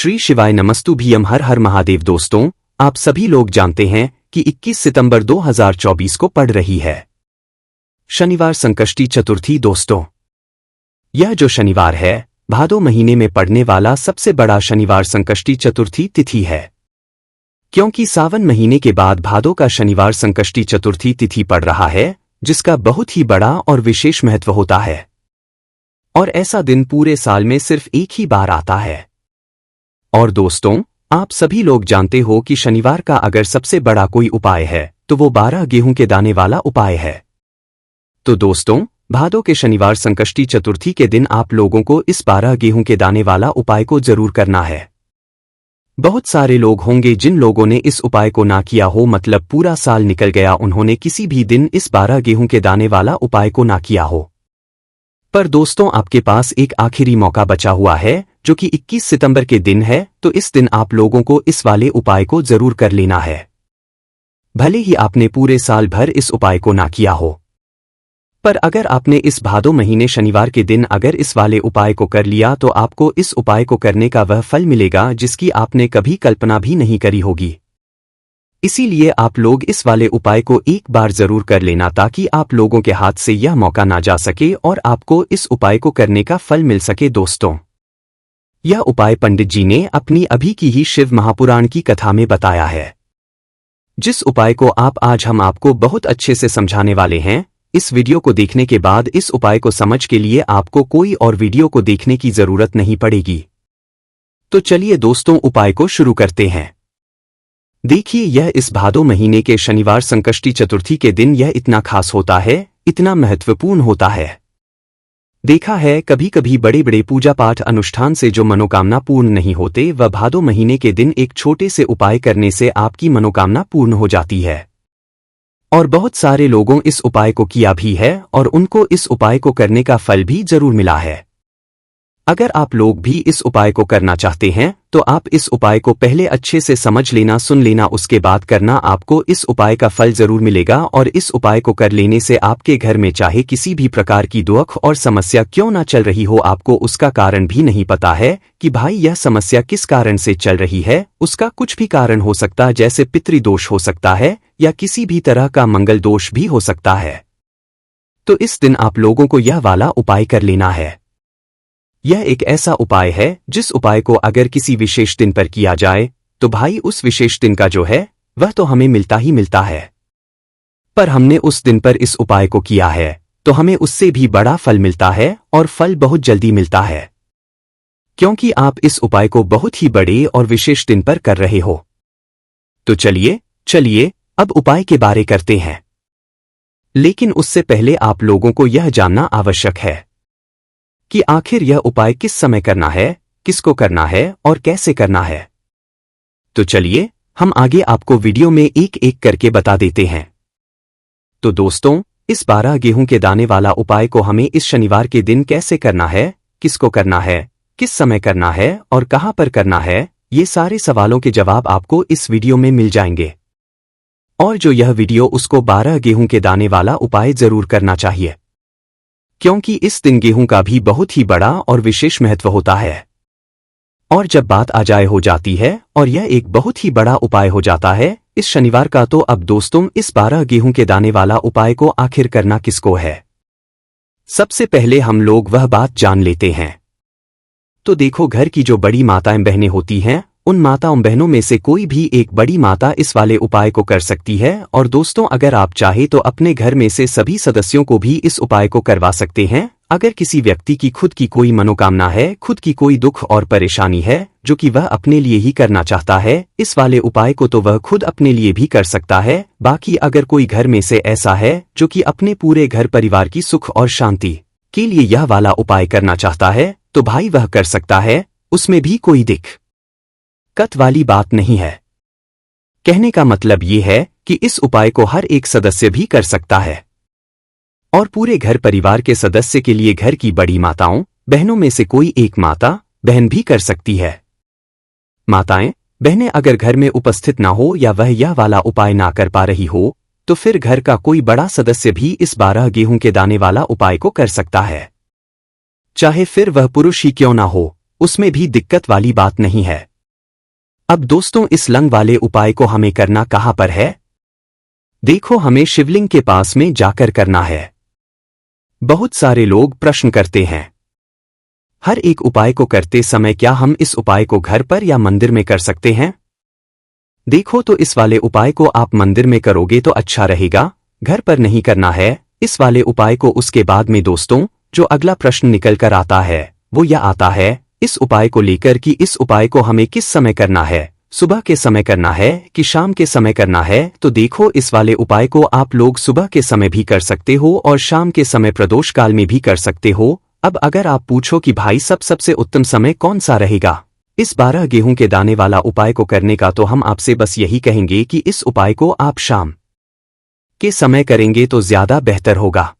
श्री शिवाय नमस्तुभ्यम। हर हर महादेव। दोस्तों, आप सभी लोग जानते हैं कि 21 सितंबर 2024 को पड़ रही है शनिवार संकष्टी चतुर्थी। दोस्तों, यह जो शनिवार है भादो महीने में पड़ने वाला सबसे बड़ा शनिवार संकष्टी चतुर्थी तिथि है, क्योंकि सावन महीने के बाद भादो का शनिवार संकष्टी चतुर्थी तिथि पड़ रहा है, जिसका बहुत ही बड़ा और विशेष महत्व होता है। और ऐसा दिन पूरे साल में सिर्फ एक ही बार आता है। और दोस्तों, आप सभी लोग जानते हो कि शनिवार का अगर सबसे बड़ा कोई उपाय है तो वो 12 गेहूं के दाने वाला उपाय है। तो दोस्तों, भादो के शनिवार संकष्टी चतुर्थी के दिन आप लोगों को इस 12 गेहूं के दाने वाला उपाय को जरूर करना है। बहुत सारे लोग होंगे जिन लोगों ने इस उपाय को ना किया हो, मतलब पूरा साल निकल गया, उन्होंने किसी भी दिन इस 12 गेहूं के दाने वाला उपाय को ना किया हो। पर दोस्तों, आपके पास एक आखिरी मौका बचा हुआ है जो कि 21 सितंबर के दिन है, तो इस दिन आप लोगों को इस वाले उपाय को जरूर कर लेना है, भले ही आपने पूरे साल भर इस उपाय को ना किया हो। पर अगर आपने इस भादो महीने शनिवार के दिन अगर इस वाले उपाय को कर लिया तो आपको इस उपाय को करने का वह फल मिलेगा जिसकी आपने कभी कल्पना भी नहीं करी होगी। इसीलिए आप लोग इस वाले उपाय को एक बार जरूर कर लेना, ताकि आप लोगों के हाथ से यह मौका ना जा सके और आपको इस उपाय को करने का फल मिल सके। दोस्तों, यह उपाय पंडित जी ने अपनी अभी की ही शिव महापुराण की कथा में बताया है, जिस उपाय को आज हम आपको बहुत अच्छे से समझाने वाले हैं। इस वीडियो को देखने के बाद इस उपाय को समझ के लिए आपको कोई और वीडियो को देखने की जरूरत नहीं पड़ेगी। तो चलिए दोस्तों, उपाय को शुरू करते हैं। देखिए, यह इस भादो महीने के शनिवार संकष्टी चतुर्थी के दिन यह इतना खास होता है, इतना महत्वपूर्ण होता है। देखा है कभी कभी बड़े बड़े पूजा पाठ अनुष्ठान से जो मनोकामना पूर्ण नहीं होते, वह भादो महीने के दिन एक छोटे से उपाय करने से आपकी मनोकामना पूर्ण हो जाती है। और बहुत सारे लोगों इस उपाय को किया भी है और उनको इस उपाय को करने का फल भी जरूर मिला है। अगर आप लोग भी इस उपाय को करना चाहते हैं तो आप इस उपाय को पहले अच्छे से समझ लेना, सुन लेना, उसके बाद करना। आपको इस उपाय का फल जरूर मिलेगा और इस उपाय को कर लेने से आपके घर में चाहे किसी भी प्रकार की दुख और समस्या क्यों ना चल रही हो, आपको उसका कारण भी नहीं पता है कि भाई यह समस्या किस कारण से चल रही है। उसका कुछ भी कारण हो सकता है, जैसे पितृदोष हो सकता है या किसी भी तरह का मंगल दोष भी हो सकता है। तो इस दिन आप लोगों को यह वाला उपाय कर लेना है। यह एक ऐसा उपाय है जिस उपाय को अगर किसी विशेष दिन पर किया जाए तो भाई उस विशेष दिन का जो है वह तो हमें मिलता ही मिलता है। पर हमने उस दिन पर इस उपाय को किया है तो हमें उससे भी बड़ा फल मिलता है, और फल बहुत जल्दी मिलता है, क्योंकि आप इस उपाय को बहुत ही बड़े और विशेष दिन पर कर रहे हो। तो चलिए अब उपाय के बारे करते हैं। लेकिन उससे पहले आप लोगों को यह जानना आवश्यक है कि आखिर यह उपाय किस समय करना है, किसको करना है और कैसे करना है। तो चलिए हम आगे आपको वीडियो में एक एक करके बता देते हैं। तो दोस्तों, इस 12 गेहूं के दाने वाला उपाय को हमें इस शनिवार के दिन कैसे करना है, किसको करना है, किस समय करना है और कहां पर करना है, ये सारे सवालों के जवाब आपको इस वीडियो में मिल जाएंगे। और जो यह वीडियो उसको 12 गेहूं के दाने वाला उपाय जरूर करना चाहिए, क्योंकि इस दिन गेहूं का भी बहुत ही बड़ा और विशेष महत्व होता है। और जब बात आ जाए हो जाती है और यह एक बहुत ही बड़ा उपाय हो जाता है इस शनिवार का, तो अब दोस्तों इस 12 गेहूं के दाने वाला उपाय को आखिर करना किसको है, सबसे पहले हम लोग वह बात जान लेते हैं। तो देखो, घर की जो बड़ी माताएं बहनें होती हैं, उन माताओं बहनों में से कोई भी एक बड़ी माता इस वाले उपाय को कर सकती है। और दोस्तों, अगर आप चाहे तो अपने घर में से सभी सदस्यों को भी इस उपाय को करवा सकते हैं। अगर किसी व्यक्ति की खुद की कोई मनोकामना है, खुद की कोई दुख और परेशानी है जो कि वह अपने लिए ही करना चाहता है, इस वाले उपाय को तो वह खुद अपने लिए भी कर सकता है। बाकी अगर कोई घर में से ऐसा है जो कि अपने पूरे घर परिवार की सुख और शांति के लिए यह वाला उपाय करना चाहता है, तो भाई वह कर सकता है, उसमें भी कोई दिक्कत वाली बात नहीं है। कहने का मतलब ये है कि इस उपाय को हर एक सदस्य भी कर सकता है, और पूरे घर परिवार के सदस्य के लिए घर की बड़ी माताओं बहनों में से कोई एक माता बहन भी कर सकती है। माताएं बहनें अगर घर में उपस्थित ना हो या वह यह वाला उपाय ना कर पा रही हो, तो फिर घर का कोई बड़ा सदस्य भी इस 12 गेहूं के दाने वाला उपाय को कर सकता है, चाहे फिर वह पुरुष ही क्यों ना हो, उसमें भी दिक्कत वाली बात नहीं है। अब दोस्तों इस लंग वाले उपाय को हमें करना कहाँ पर है? देखो हमें शिवलिंग के पास में जाकर करना है। बहुत सारे लोग प्रश्न करते हैं हर एक उपाय को करते समय क्या हम इस उपाय को घर पर या मंदिर में कर सकते हैं? देखो तो इस वाले उपाय को आप मंदिर में करोगे तो अच्छा रहेगा, घर पर नहीं करना है इस वाले उपाय को। उसके बाद में दोस्तों जो अगला प्रश्न निकल कर आता है वो यह आता है इस उपाय को लेकर कि इस उपाय को हमें किस समय करना है, सुबह के समय करना है कि शाम के समय करना है? तो देखो इस वाले उपाय को आप लोग सुबह के समय भी कर सकते हो और शाम के समय प्रदोष काल में भी कर सकते हो। अब अगर आप पूछो कि भाई सबसे उत्तम समय कौन सा रहेगा इस 12 गेहूं के दाने वाला उपाय को करने का, तो हम आपसे बस यही कहेंगे कि इस उपाय को आप शाम के समय करेंगे तो ज्यादा बेहतर होगा।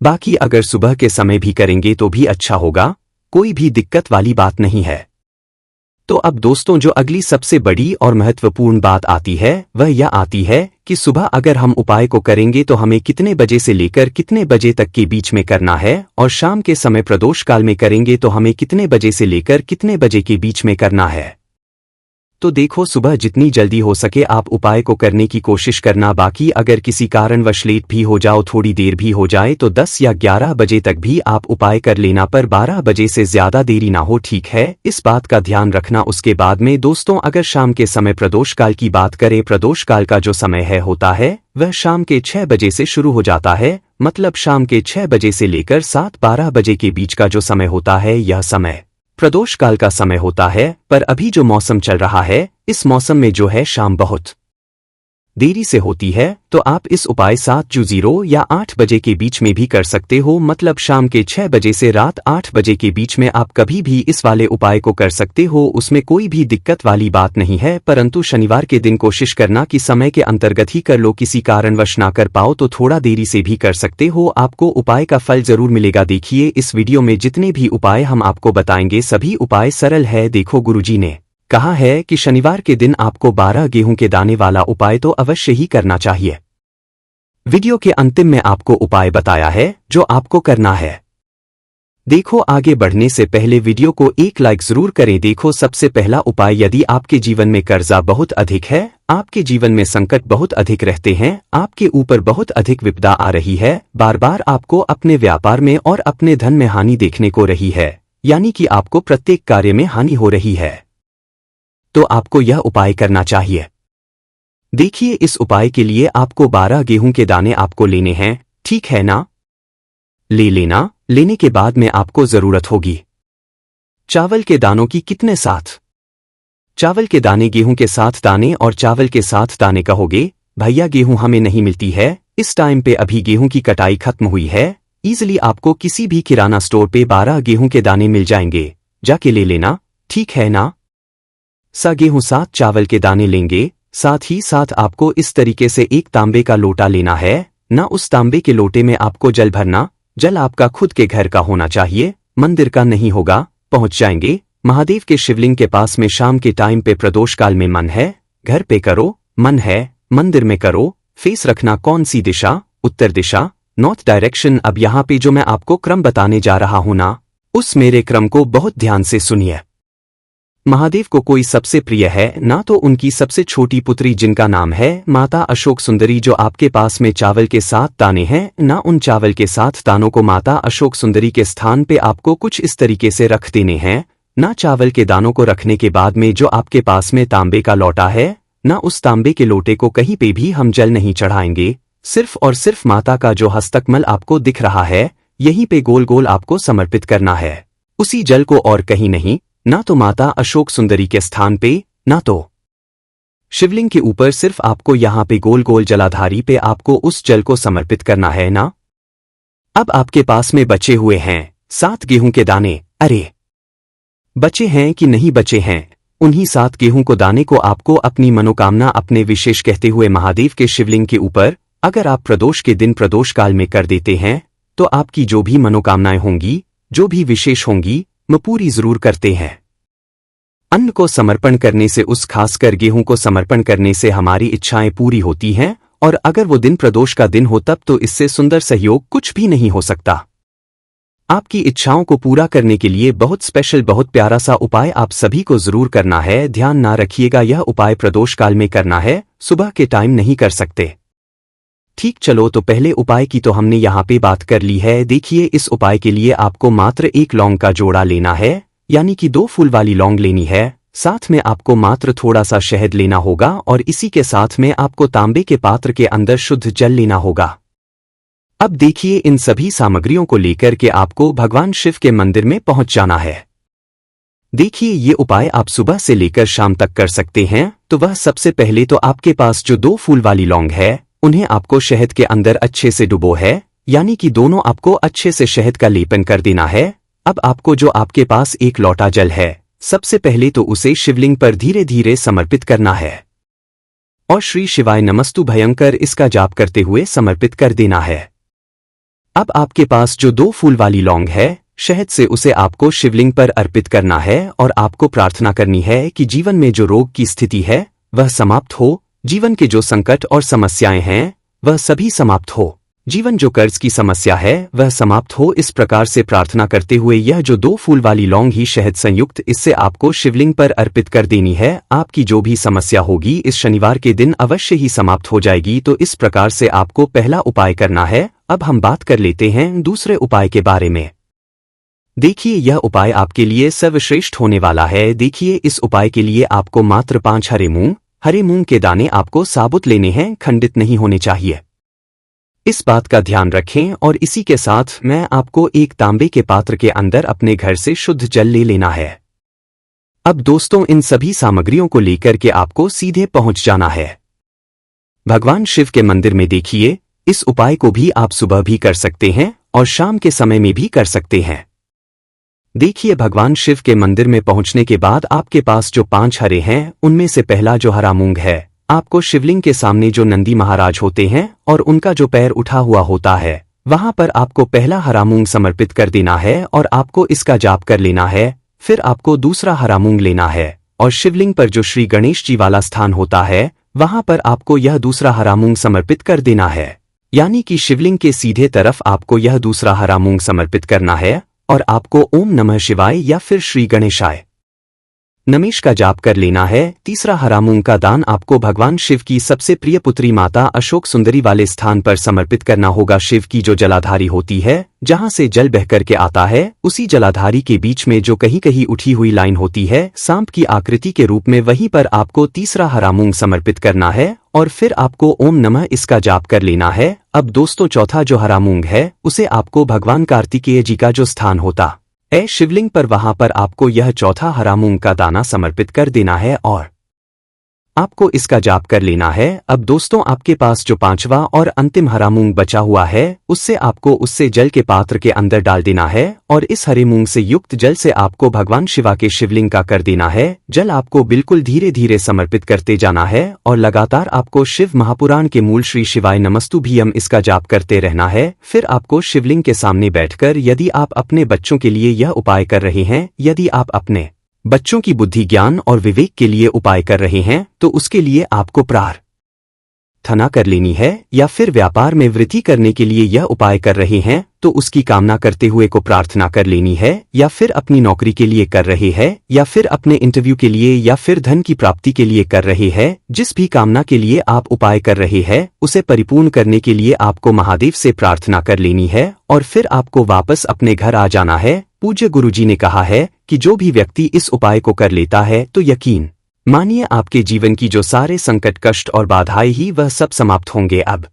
बाकी अगर सुबह के समय भी करेंगे तो भी अच्छा होगा, कोई भी दिक्कत वाली बात नहीं है। तो अब दोस्तों जो अगली सबसे बड़ी और महत्वपूर्ण बात आती है वह यह आती है कि सुबह अगर हम उपाय को करेंगे तो हमें कितने बजे से लेकर कितने बजे तक के बीच में करना है, और शाम के समय प्रदोष काल में करेंगे तो हमें कितने बजे से लेकर कितने बजे के बीच में करना है। तो देखो सुबह जितनी जल्दी हो सके आप उपाय को करने की कोशिश करना। बाकी अगर किसी कारणवश लेट भी हो जाओ, थोड़ी देर भी हो जाए तो 10 या 11 बजे तक भी आप उपाय कर लेना, पर 12 बजे से ज्यादा देरी ना हो, ठीक है? इस बात का ध्यान रखना। उसके बाद में दोस्तों अगर शाम के समय प्रदोष काल की बात करें, प्रदोष काल का जो समय है होता है वह शाम के 6 बजे से शुरू हो जाता है, मतलब शाम के 6 बजे से लेकर 7-12 बजे के बीच का जो समय होता है यह समय प्रदोष काल का समय होता है। पर अभी जो मौसम चल रहा है इस मौसम में जो है शाम बहुत देरी से होती है, तो आप इस उपाय 7 या 8 बजे के बीच में भी कर सकते हो, मतलब शाम के 6 बजे से रात 8 बजे के बीच में आप कभी भी इस वाले उपाय को कर सकते हो, उसमें कोई भी दिक्कत वाली बात नहीं है। परंतु शनिवार के दिन कोशिश करना कि समय के अंतर्गत ही कर लो, किसी कारणवश ना कर पाओ तो थोड़ा देरी से भी कर सकते हो, आपको उपाय का फल जरूर मिलेगा। देखिए इस वीडियो में जितने भी उपाय हम आपको बताएंगे सभी उपाय सरल है। देखो गुरुजी ने कहा है कि शनिवार के दिन आपको 12 गेहूं के दाने वाला उपाय तो अवश्य ही करना चाहिए। वीडियो के अंतिम में आपको उपाय बताया है जो आपको करना है। देखो आगे बढ़ने से पहले वीडियो को एक लाइक जरूर करें। देखो सबसे पहला उपाय, यदि आपके जीवन में कर्जा बहुत अधिक है, आपके जीवन में संकट बहुत अधिक रहते हैं, आपके ऊपर बहुत अधिक विपदा आ रही है, बार बार आपको अपने व्यापार में और अपने धन में हानि देखने को रही है, यानी कि आपको प्रत्येक कार्य में हानि हो रही है, तो आपको यह उपाय करना चाहिए। देखिए इस उपाय के लिए आपको 12 गेहूं के दाने आपको लेने हैं, ठीक है ना? ले लेना। लेने के बाद में आपको जरूरत होगी चावल के दानों की। कितने साथ चावल के दाने? गेहूं के साथ दाने और चावल के साथ दाने कहोगे भैया गेहूं हमें नहीं मिलती है, इस टाइम पे अभी गेहूं की कटाई खत्म हुई है, इजीली आपको किसी भी किराना स्टोर पे 12 गेहूं के दाने मिल जाएंगे, जाके ले लेना, ठीक है ना? गेहूं 7 चावल के दाने लेंगे, साथ ही साथ आपको इस तरीके से एक तांबे का लोटा लेना है ना। उस तांबे के लोटे में आपको जल भरना। जल आपका खुद के घर का होना चाहिए, मंदिर का नहीं होगा। पहुंच जाएंगे महादेव के शिवलिंग के पास में शाम के टाइम पे। प्रदोष काल में मन है घर पे करो, मन है मंदिर में करो। फेस रखना कौन सी दिशा? उत्तर दिशा, नॉर्थ डायरेक्शन। अब यहाँ पे जो मैं आपको क्रम बताने जा रहा हूं ना, उस मेरे क्रम को बहुत ध्यान से सुनिए। महादेव को कोई सबसे प्रिय है ना, तो उनकी सबसे छोटी पुत्री जिनका नाम है माता अशोक सुंदरी, जो आपके पास में चावल के 7 दाने हैं ना, उन चावल के 7 दानों को माता अशोक सुंदरी के स्थान पे आपको कुछ इस तरीके से रख देने हैं ना। चावल के दानों को रखने के बाद में जो आपके पास में तांबे का लोटा है ना, उस तांबे के लोटे को कहीं पे भी हम जल नहीं चढ़ाएंगे, सिर्फ और सिर्फ माता का जो हस्तकमल आपको दिख रहा है यहीं पे गोल गोल आपको समर्पित करना है, उसी जल को, और कहीं नहीं, ना तो माता अशोक सुंदरी के स्थान पे ना तो शिवलिंग के ऊपर, सिर्फ आपको यहां पे गोल गोल जलाधारी पे आपको उस जल को समर्पित करना है ना। अब आपके पास में बचे हुए हैं 7 गेहूं के दाने। अरे बचे हैं कि नहीं बचे हैं? उन्हीं 7 गेहूं को दाने को आपको अपनी मनोकामना अपने विशेष कहते हुए महादेव के शिवलिंग के ऊपर, अगर आप प्रदोष के दिन प्रदोष काल में कर देते हैं तो आपकी जो भी मनोकामनाएं होंगी, जो भी विशेष होंगी, वो पूरी जरूर करते हैं। अन्न को समर्पण करने से, उस खासकर गेहूं को समर्पण करने से हमारी इच्छाएं पूरी होती हैं, और अगर वो दिन प्रदोष का दिन हो तब तो इससे सुंदर सहयोग कुछ भी नहीं हो सकता। आपकी इच्छाओं को पूरा करने के लिए बहुत स्पेशल बहुत प्यारा सा उपाय आप सभी को जरूर करना है। ध्यान ना रखिएगा, यह उपाय प्रदोष काल में करना है, सुबह के टाइम नहीं कर सकते। ठीक, चलो तो पहले उपाय की तो हमने यहाँ पे बात कर ली है। देखिए, इस उपाय के लिए आपको मात्र 1 लौंग का जोड़ा लेना है, यानी कि 2 फूल वाली लौंग लेनी है। साथ में आपको मात्र थोड़ा सा शहद लेना होगा और इसी के साथ में आपको तांबे के पात्र के अंदर शुद्ध जल लेना होगा। अब देखिए, इन सभी सामग्रियों को लेकर के आपको भगवान शिव के मंदिर में पहुंच जाना है। देखिए, ये उपाय आप सुबह से लेकर शाम तक कर सकते हैं। तो वह सबसे पहले तो आपके पास जो 2 फूल वाली लौंग है, उन्हें आपको शहद के अंदर अच्छे से डुबो है, यानी कि दोनों आपको अच्छे से शहद का लेपन कर देना है। अब आपको जो आपके पास 1 लोटा जल है, सबसे पहले तो उसे शिवलिंग पर धीरे धीरे समर्पित करना है और श्री शिवाय नमस्तु भयंकर इसका जाप करते हुए समर्पित कर देना है। अब आपके पास जो 2 फूल वाली लौंग है, शहद से उसे आपको शिवलिंग पर अर्पित करना है और आपको प्रार्थना करनी है कि जीवन में जो रोग की स्थिति है वह समाप्त हो, जीवन के जो संकट और समस्याएं हैं वह सभी समाप्त हो, जीवन जो कर्ज की समस्या है वह समाप्त हो। इस प्रकार से प्रार्थना करते हुए यह जो 2 फूल वाली लौंग ही शहद संयुक्त इससे आपको शिवलिंग पर अर्पित कर देनी है। आपकी जो भी समस्या होगी इस शनिवार के दिन अवश्य ही समाप्त हो जाएगी। तो इस प्रकार से आपको पहला उपाय करना है। अब हम बात कर लेते हैं दूसरे उपाय के बारे में। देखिए, यह उपाय आपके लिए सर्वश्रेष्ठ होने वाला है। देखिए, इस उपाय के लिए आपको मात्र 5 हरे मूंग के दाने आपको साबुत लेने हैं, खंडित नहीं होने चाहिए। इस बात का ध्यान रखें और इसी के साथ मैं आपको एक तांबे के पात्र के अंदर अपने घर से शुद्ध जल ले लेना है। अब दोस्तों, इन सभी सामग्रियों को लेकर के आपको सीधे पहुंच जाना है भगवान शिव के मंदिर में। देखिए, इस उपाय को भी आप सुबह भी कर सकते हैं और शाम के समय में भी कर सकते हैं। देखिए, भगवान शिव के मंदिर में पहुंचने के बाद आपके पास जो 5 हरे हैं, उनमें से पहला जो हरा मूंग है, आपको शिवलिंग के सामने जो नंदी महाराज होते हैं और उनका जो पैर उठा हुआ होता है, वहां पर आपको पहला हरा मूंग समर्पित कर देना है और आपको इसका जाप कर लेना है। फिर आपको दूसरा हरा मूंग लेना है और शिवलिंग पर जो श्री गणेश जी वाला स्थान होता है, वहां पर आपको यह दूसरा हरा मूंग समर्पित कर देना है, यानी कि शिवलिंग के सीधे तरफ आपको यह दूसरा हरा मूंग समर्पित करना है और आपको ओम नमः शिवाय या फिर श्री गणेशाय नमेश का जाप कर लेना है। तीसरा हरा मूंग का दान आपको भगवान शिव की सबसे प्रिय पुत्री माता अशोक सुंदरी वाले स्थान पर समर्पित करना होगा। शिव की जो जलाधारी होती है, जहां से जल बह करके आता है, उसी जलाधारी के बीच में जो कहीं कहीं उठी हुई लाइन होती है सांप की आकृति के रूप में, वहीं पर आपको तीसरा हरा मूंग समर्पित करना है और फिर आपको ओम नमः इसका जाप कर लेना है। अब दोस्तों, चौथा जो हरा मूंग है उसे आपको भगवान कार्तिकेय जी का जो स्थान होता शिवलिंग पर, वहां पर आपको यह चौथा हरा मूंग का दाना समर्पित कर देना है और आपको इसका जाप कर लेना है। अब दोस्तों, आपके पास जो 5वां और अंतिम हरा मूंग बचा हुआ है, उससे आपको उससे जल के पात्र के अंदर डाल देना है और इस हरे मूंग से युक्त जल से आपको भगवान शिवा के शिवलिंग का कर देना है। जल आपको बिल्कुल धीरे धीरे समर्पित करते जाना है और लगातार आपको शिव महापुराण के मूल श्री शिवाय नमस्तु भीयम इसका जाप करते रहना है। फिर आपको शिवलिंग के सामने बैठकर, यदि आप अपने बच्चों के लिए यह उपाय कर रहे हैं, यदि आप अपने बच्चों की बुद्धि, ज्ञान और विवेक के लिए उपाय कर रहे हैं, तो उसके लिए आपको प्रार्थना कर लेनी है, या फिर व्यापार में वृद्धि करने के लिए यह उपाय कर रहे हैं तो उसकी कामना करते हुए को प्रार्थना कर लेनी है, या फिर अपनी नौकरी के लिए कर रहे हैं, या फिर अपने इंटरव्यू के लिए, या फिर धन की प्राप्ति के लिए कर रहे हैं। जिस भी कामना के लिए आप उपाय कर रहे हैं, उसे परिपूर्ण करने के लिए आपको महादेव से प्रार्थना कर लेनी है और फिर आपको वापस अपने घर आ जाना है। पूज्य गुरुजी ने कहा है कि जो भी व्यक्ति इस उपाय को कर लेता है तो यकीन मानिए आपके जीवन की जो सारे संकट, कष्ट और बाधाएं ही वह सब समाप्त होंगे। अब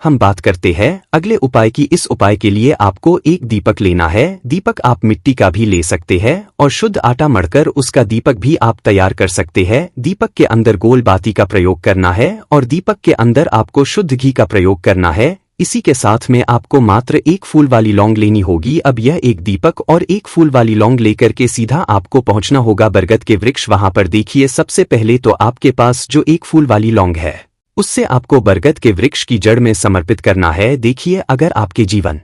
हम बात करते हैं अगले उपाय की। इस उपाय के लिए आपको एक दीपक लेना है। दीपक आप मिट्टी का भी ले सकते हैं और शुद्ध आटा मढ़कर उसका दीपक भी आप तैयार कर सकते हैं। दीपक के अंदर गोल बाती का प्रयोग करना है और दीपक के अंदर आपको शुद्ध घी का प्रयोग करना है। इसी के साथ में आपको मात्र 1 फूल वाली लौंग लेनी होगी। अब यह एक दीपक और 1 फूल वाली लौंग लेकर के सीधा आपको पहुंचना होगा बरगद के वृक्ष। वहां पर देखिए, सबसे पहले तो आपके पास जो 1 फूल वाली लौंग है, उससे आपको बरगद के वृक्ष की जड़ में समर्पित करना है। देखिए, अगर आपके जीवन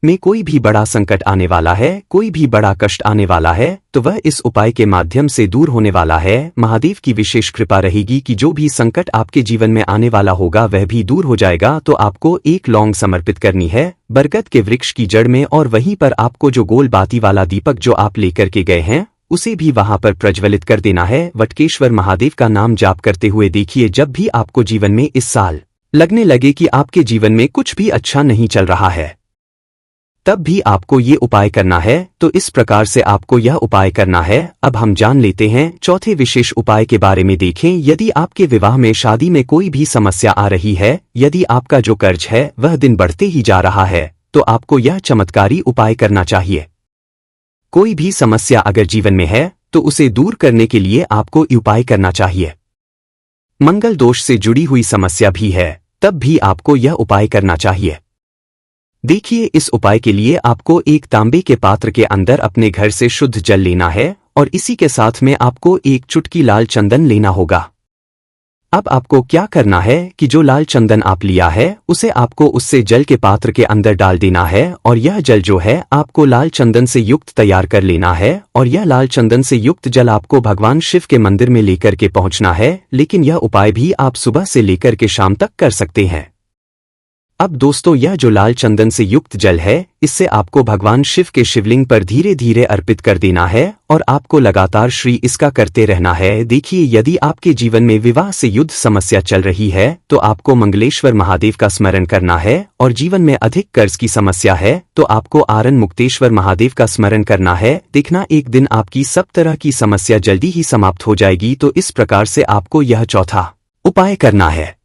में कोई भी बड़ा संकट आने वाला है, कोई भी बड़ा कष्ट आने वाला है, तो वह इस उपाय के माध्यम से दूर होने वाला है। महादेव की विशेष कृपा रहेगी कि जो भी संकट आपके जीवन में आने वाला होगा वह भी दूर हो जाएगा। तो आपको एक लौंग समर्पित करनी है बरगद के वृक्ष की जड़ में, और वहीं पर आपको जो गोल बाती वाला दीपक जो आप लेकर के गए हैं उसे भी वहां पर प्रज्वलित कर देना है। वटकेश्वर महादेव का नाम जाप करते हुए देखिए, जब भी आपको जीवन में इस साल लगने लगे कि आपके जीवन में कुछ भी अच्छा नहीं चल रहा है, तब भी आपको ये उपाय करना है। तो इस प्रकार से आपको यह उपाय करना है। अब हम जान लेते हैं चौथे विशेष उपाय के बारे में। देखें, यदि आपके विवाह में, शादी में कोई भी समस्या आ रही है, यदि आपका जो कर्ज है वह दिन बढ़ते ही जा रहा है, तो आपको यह चमत्कारी उपाय करना चाहिए। कोई भी समस्या अगर जीवन में है तो उसे दूर करने के लिए आपको उपाय करना चाहिए। मंगल दोष से जुड़ी हुई समस्या भी है, तब भी आपको यह उपाय करना चाहिए। देखिए, इस उपाय के लिए आपको एक तांबे के पात्र के अंदर अपने घर से शुद्ध जल लेना है, और इसी के साथ में आपको एक चुटकी लाल चंदन लेना होगा। अब आपको क्या करना है कि जो लाल चंदन आप लिया है उसे आपको उससे जल के पात्र के अंदर डाल देना है, और यह जल जो है आपको लाल चंदन से युक्त तैयार कर लेना है, और यह लाल चंदन से युक्त जल आपको भगवान शिव के मंदिर में लेकर के पहुंचना है। लेकिन यह उपाय भी आप सुबह से लेकर के शाम तक कर सकते हैं। अब दोस्तों, यह जो लाल चंदन से युक्त जल है, इससे आपको भगवान शिव के शिवलिंग पर धीरे धीरे अर्पित कर देना है, और आपको लगातार श्री इसका करते रहना है। देखिए, यदि आपके जीवन में विवाह से युद्ध समस्या चल रही है तो आपको मंगलेश्वर महादेव का स्मरण करना है, और जीवन में अधिक कर्ज की समस्या है तो आपको आरण मुक्तेश्वर महादेव का स्मरण करना है। देखना, एक दिन आपकी सब तरह की समस्या जल्दी ही समाप्त हो जाएगी। तो इस प्रकार से आपको यह चौथा उपाय करना है।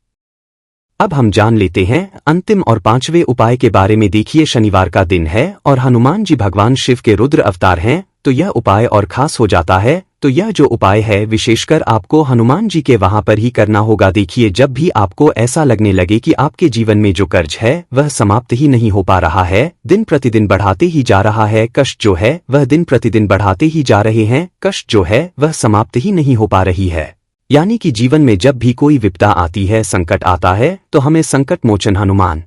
अब हम जान लेते हैं अंतिम और पांचवें उपाय के बारे में। देखिए, शनिवार का दिन है और हनुमान जी भगवान शिव के रुद्र अवतार हैं, तो यह उपाय और खास हो जाता है। तो यह जो उपाय है विशेषकर आपको हनुमान जी के वहां पर ही करना होगा। देखिए, जब भी आपको ऐसा लगने लगे कि आपके जीवन में जो कर्ज है वह समाप्त ही नहीं हो पा रहा है, दिन प्रतिदिन बढ़ाते ही जा रहा है, कष्ट जो है वह दिन प्रतिदिन बढ़ाते ही जा रहे हैं, कष्ट जो है वह समाप्त ही नहीं हो पा रही है, यानी कि जीवन में जब भी कोई विपदा आती है, संकट आता है, तो हमें संकट मोचन हनुमान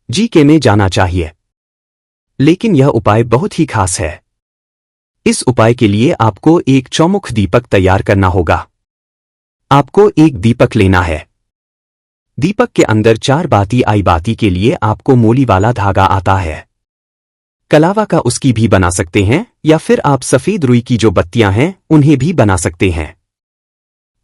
जी के में जाना चाहिए। लेकिन यह उपाय बहुत ही खास है। इस उपाय के लिए आपको एक चौमुख दीपक तैयार करना होगा। आपको एक दीपक लेना है। दीपक के अंदर 4 बाती आई। बाती के लिए आपको मोली वाला धागा आता है, कलावा का उसकी भी बना सकते हैं, या फिर आप सफेद रुई की जो बत्तियां हैं उन्हें भी बना सकते हैं।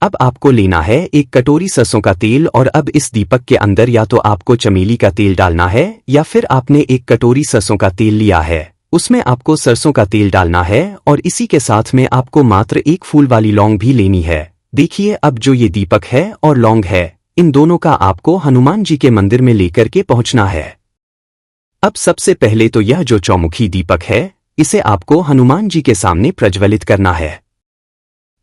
अब आपको लेना है एक कटोरी सरसों का तेल, और अब इस दीपक के अंदर या तो आपको चमेली का तेल डालना है, या फिर आपने एक कटोरी सरसों का तेल लिया है उसमें आपको सरसों का तेल डालना है, और इसी के साथ में आपको मात्र एक फूल वाली लौंग भी लेनी है। देखिए, अब जो ये दीपक है और लौंग है, इन दोनों का आपको हनुमान जी के मंदिर में लेकर के पहुंचना है। अब सबसे पहले तो यह जो चौमुखी दीपक है इसे आपको हनुमान जी के सामने प्रज्वलित करना है।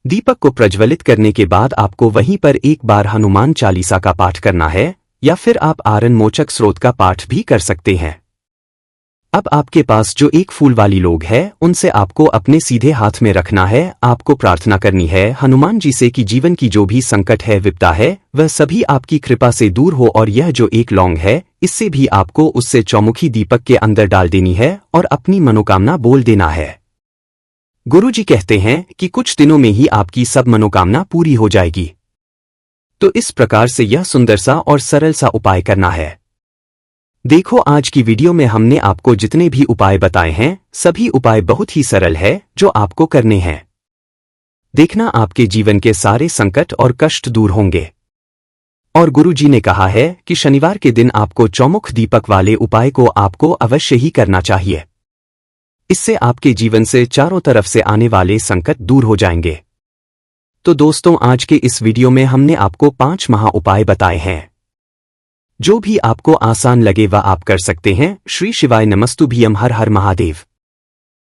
दीपक को प्रज्वलित करने के बाद आपको वहीं पर एक बार हनुमान चालीसा का पाठ करना है, या फिर आप आरण मोचक स्रोत का पाठ भी कर सकते हैं। अब आपके पास जो एक फूल वाली लौंग है उनसे आपको अपने सीधे हाथ में रखना है। आपको प्रार्थना करनी है हनुमान जी से कि जीवन की जो भी संकट है, विपदा है, वह सभी आपकी कृपा से दूर हो, और यह जो एक लौंग है इससे भी आपको उससे चौमुखी दीपक के अंदर डाल देनी है और अपनी मनोकामना बोल देना है। गुरुजी कहते हैं कि कुछ दिनों में ही आपकी सब मनोकामना पूरी हो जाएगी। तो इस प्रकार से यह सुंदर सा और सरल सा उपाय करना है। देखो, आज की वीडियो में हमने आपको जितने भी उपाय बताए हैं सभी उपाय बहुत ही सरल है जो आपको करने हैं। देखना, आपके जीवन के सारे संकट और कष्ट दूर होंगे। और गुरुजी ने कहा है कि शनिवार के दिन आपको चौमुख दीपक वाले उपाय को आपको अवश्य ही करना चाहिए। इससे आपके जीवन से चारों तरफ से आने वाले संकट दूर हो जाएंगे। तो दोस्तों, आज के इस वीडियो में हमने आपको 5 महा उपाय बताए हैं। जो भी आपको आसान लगे वह आप कर सकते हैं। श्री शिवाय नमस्तुभ्यम। हर हर महादेव।